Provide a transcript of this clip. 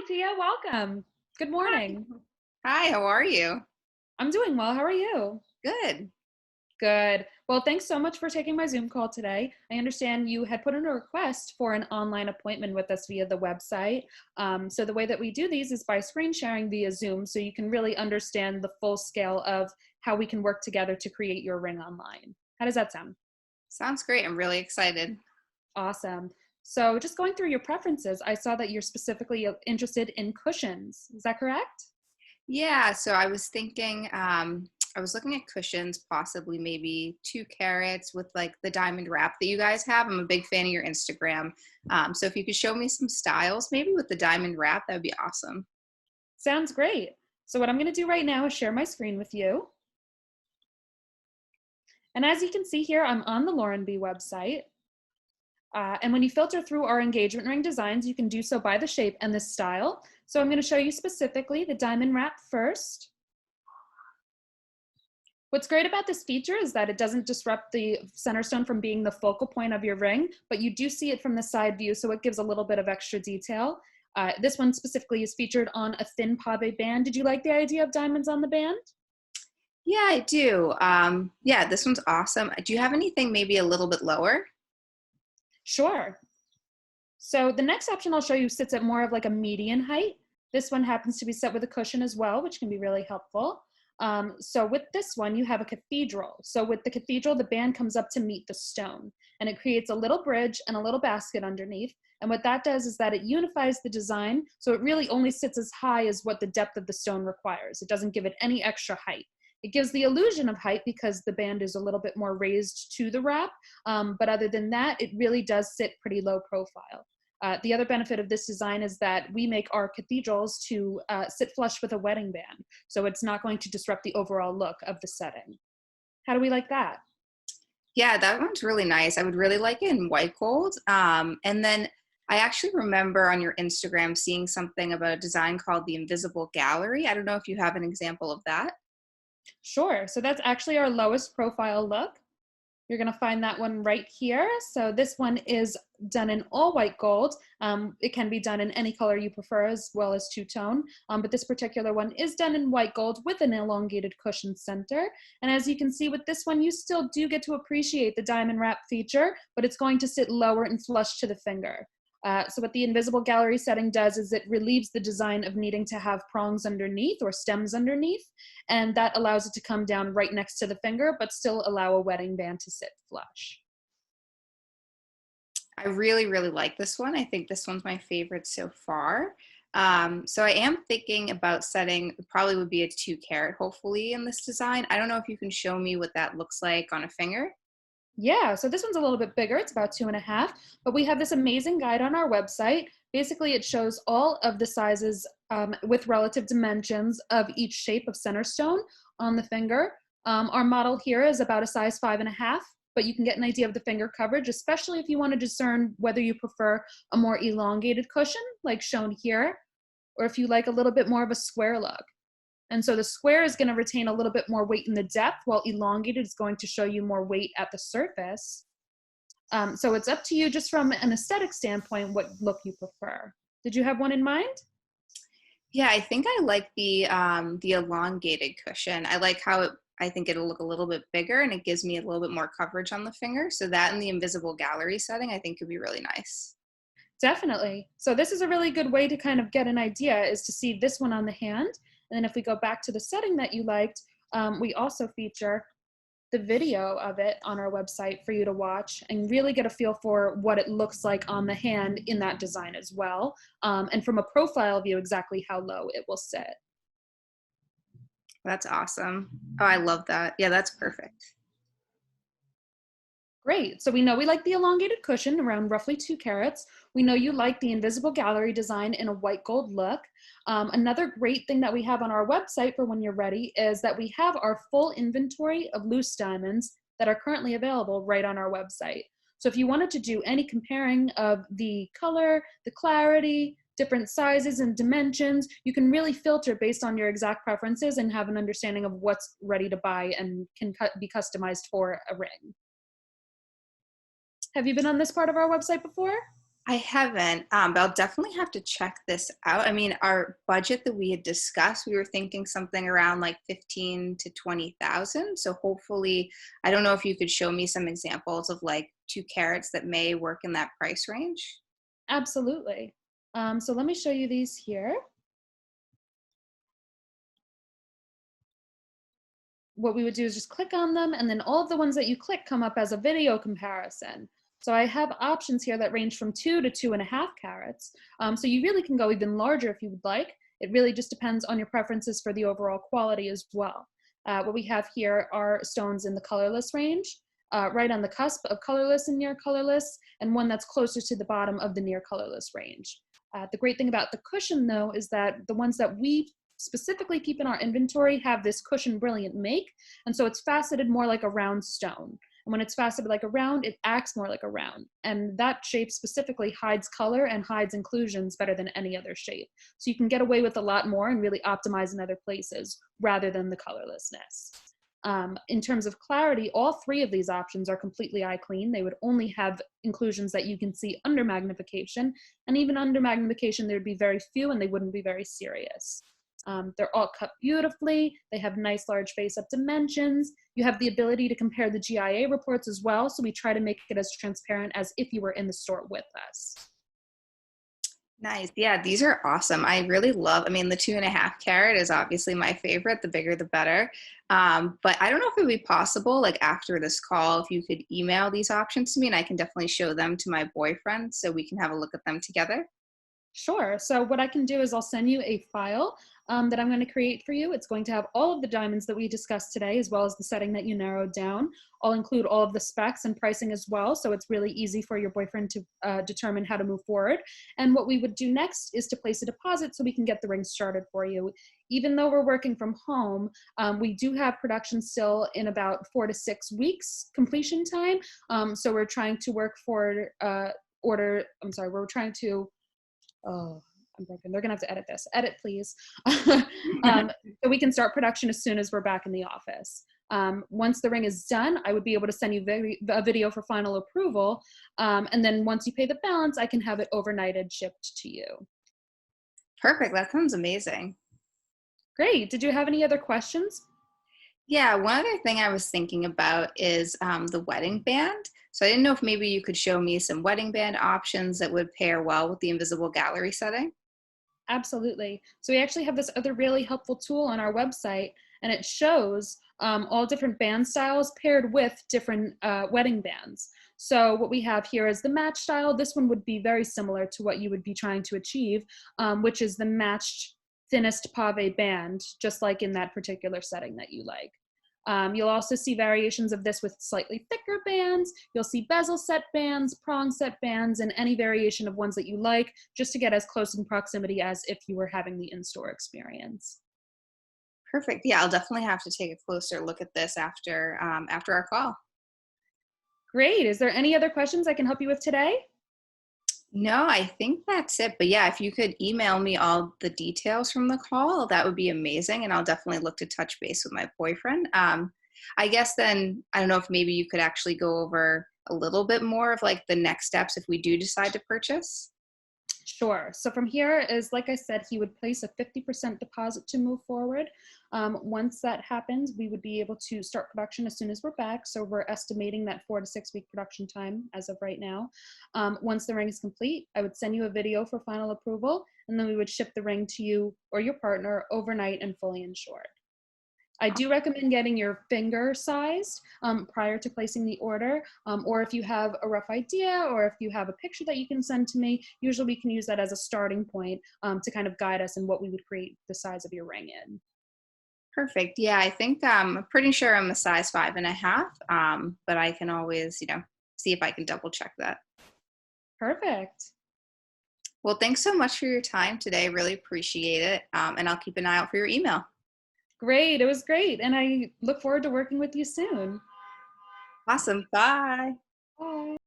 Tia, welcome. Good Hi. morning. Hi, how are you? I'm doing well. How are you? Good. Good. Well, thanks so much for taking my Zoom call today. I understand you had put in a request for an online appointment with us via the website. So the way that we do these is by screen sharing via Zoom, so you can really understand the full scale of how we can work together to create your ring online. How does that sound? Sounds great. I'm really excited. Awesome. So just going through your preferences, I saw that you're specifically interested in cushions. Is that correct? Yeah, so I was thinking, I was looking at cushions, possibly maybe 2 carats with like the diamond wrap that you guys have. I'm a big fan of your Instagram. So if you could show me some styles, maybe with the diamond wrap, that would be awesome. Sounds great. So what I'm going to do right now is share my screen with you. And as you can see here, I'm on the Lauren B website. And when you filter through our engagement ring designs, you can do so by the shape and the style. So I'm going to show you specifically the diamond wrap first. What's great about this feature is that it doesn't disrupt the center stone from being the focal point of your ring, but you do see it from the side view, so it gives a little bit of extra detail. This one specifically is featured on a thin pave band. Did you like the idea of diamonds on the band? Yeah, I do. Yeah, this one's awesome. Do you have anything maybe a little bit lower? Sure. So the next option I'll show you sits at more of like a median height. This one happens to be set with a cushion as well, which can be really helpful. So with this one, you have a cathedral. So with the cathedral, the band comes up to meet the stone, and it creates a little bridge and a little basket underneath. And what that does is that it unifies the design, so it really only sits as high as what the depth of the stone requires. It doesn't give it any extra height. It gives the illusion of height because the band is a little bit more raised to the wrap, but other than that, it really does sit pretty low profile. The other benefit of this design is that we make our cathedrals to sit flush with a wedding band, so it's not going to disrupt the overall look of the setting. How do we like that? Yeah, that one's really nice. I would really like it in white gold. And then I actually remember on your Instagram seeing something about a design called the Invisible Gallery. I don't know if you have an example of that. Sure, so that's actually our lowest profile look. You're gonna find that one right here. So this one is done in all white gold. It can be done in any color you prefer as well as two-tone, but this particular one is done in white gold with an elongated cushion center. And as you can see with this one, you still do get to appreciate the diamond wrap feature, but it's going to sit lower and flush to the finger. So what the invisible gallery setting does is it relieves the design of needing to have prongs underneath or stems underneath, and that allows it to come down right next to the finger, but still allow a wedding band to sit flush. I really, really like this one. I think this one's my favorite so far. So I am thinking about setting, it probably would be a 2 carat, hopefully, in this design. I don't know if you can show me what that looks like on a finger. Yeah, so this one's a little bit bigger. It's about 2.5, but we have this amazing guide on our website. Basically, it shows all of the sizes with relative dimensions of each shape of center stone on the finger. Our model here is about a size 5.5, but you can get an idea of the finger coverage, especially if you want to discern whether you prefer a more elongated cushion, like shown here, or if you like a little bit more of a square look. And so the square is going to retain a little bit more weight in the depth, while elongated is going to show you more weight at the surface. So it's up to you just from an aesthetic standpoint what look you prefer. Did you have one in mind? Yeah, I think I like the elongated cushion. I like how I think it'll look a little bit bigger and it gives me a little bit more coverage on the finger. So that and the invisible gallery setting, I think could be really nice. Definitely. So this is a really good way to kind of get an idea is to see this one on the hand. And then if we go back to the setting that you liked, we also feature the video of it on our website for you to watch and really get a feel for what it looks like on the hand in that design as well. And from a profile view, exactly how low it will sit. That's awesome. Oh, I love that. Yeah, that's perfect. Great. So we know we like the elongated cushion around roughly 2 carats. We know you like the invisible gallery design in a white gold look. Another great thing that we have on our website for when you're ready is that we have our full inventory of loose diamonds that are currently available right on our website. So if you wanted to do any comparing of the color, the clarity, different sizes and dimensions, you can really filter based on your exact preferences and have an understanding of what's ready to buy and can be customized for a ring. Have you been on this part of our website before? I haven't, but I'll definitely have to check this out. I mean, our budget that we had discussed, we were thinking something around like 15 to 20,000. So hopefully, I don't know if you could show me some examples of like 2 carats that may work in that price range. Absolutely. So let me show you these here. What we would do is just click on them, and then all of the ones that you click come up as a video comparison. So I have options here that range from 2 to 2.5 carats. So you really can go even larger if you would like. It really just depends on your preferences for the overall quality as well. What we have here are stones in the colorless range, right on the cusp of colorless and near colorless, and one that's closer to the bottom of the near colorless range. The great thing about the cushion, though, is that the ones that we specifically keep in our inventory have this cushion brilliant make, and so it's faceted more like a round stone. And when it's faceted like a round, it acts more like a round. And that shape specifically hides color and hides inclusions better than any other shape. So you can get away with a lot more and really optimize in other places rather than the colorlessness. In terms of clarity, all three of these options are completely eye clean. They would only have inclusions that you can see under magnification, and even under magnification, there would be very few and they wouldn't be very serious. They're all cut beautifully. They have nice large face-up dimensions. You have the ability to compare the GIA reports as well, so we try to make it as transparent as if you were in the store with us. Nice. Yeah, these are awesome. I really love, I mean, the 2.5 carat is obviously my favorite. The bigger, the better. But I don't know if it would be possible, like after this call, if you could email these options to me and I can definitely show them to my boyfriend so we can have a look at them together. Sure. So what I can do is I'll send you a file that I'm going to create for you. It's going to have all of the diamonds that we discussed today, as well as the setting that you narrowed down. I'll include all of the specs and pricing as well, so it's really easy for your boyfriend to determine how to move forward. And what we would do next is to place a deposit so we can get the ring started for you. Even though we're working from home, we do have production still in about 4 to 6 weeks completion time. So we're trying to work for we're trying to oh, I'm broken. They're gonna have to edit this. Edit, please. So we can start production as soon as we're back in the office. Once the ring is done, I would be able to send you a video for final approval. And then once you pay the balance, I can have it overnighted shipped to you. Perfect. That sounds amazing. Great. Did you have any other questions? Yeah, one other thing I was thinking about is the wedding band. So I didn't know if maybe you could show me some wedding band options that would pair well with the invisible gallery setting. Absolutely. So we actually have this other really helpful tool on our website, and it shows all different band styles paired with different wedding bands. So what we have here is the match style. This one would be very similar to what you would be trying to achieve, which is the matched thinnest pave band, just like in that particular setting that you like. You'll also see variations of this with slightly thicker bands. You'll see bezel set bands, prong set bands, and any variation of ones that you like, just to get as close in proximity as if you were having the in-store experience. Perfect. Yeah, I'll definitely have to take a closer look at this after our call. Great. Is there any other questions I can help you with today? No, I think that's it. But yeah, if you could email me all the details from the call, that would be amazing. And I'll definitely look to touch base with my boyfriend. I guess then I don't know if maybe you could actually go over a little bit more of like the next steps if we do decide to purchase. Sure. So from here is, like I said, he would place a 50% deposit to move forward. Once that happens, we would be able to start production as soon as we're back. So we're estimating that 4 to 6 week production time as of right now. Once the ring is complete, I would send you a video for final approval, and then we would ship the ring to you or your partner overnight and fully insured. I do recommend getting your finger sized prior to placing the order, or if you have a rough idea or if you have a picture that you can send to me, usually we can use that as a starting point to kind of guide us in what we would create the size of your ring in. Perfect. Yeah, I think I'm pretty sure I'm a size 5.5, but I can always, see if I can double check that. Perfect. Well, thanks so much for your time today. Really appreciate it. And I'll keep an eye out for your email. Great. It was great. And I look forward to working with you soon. Awesome. Bye.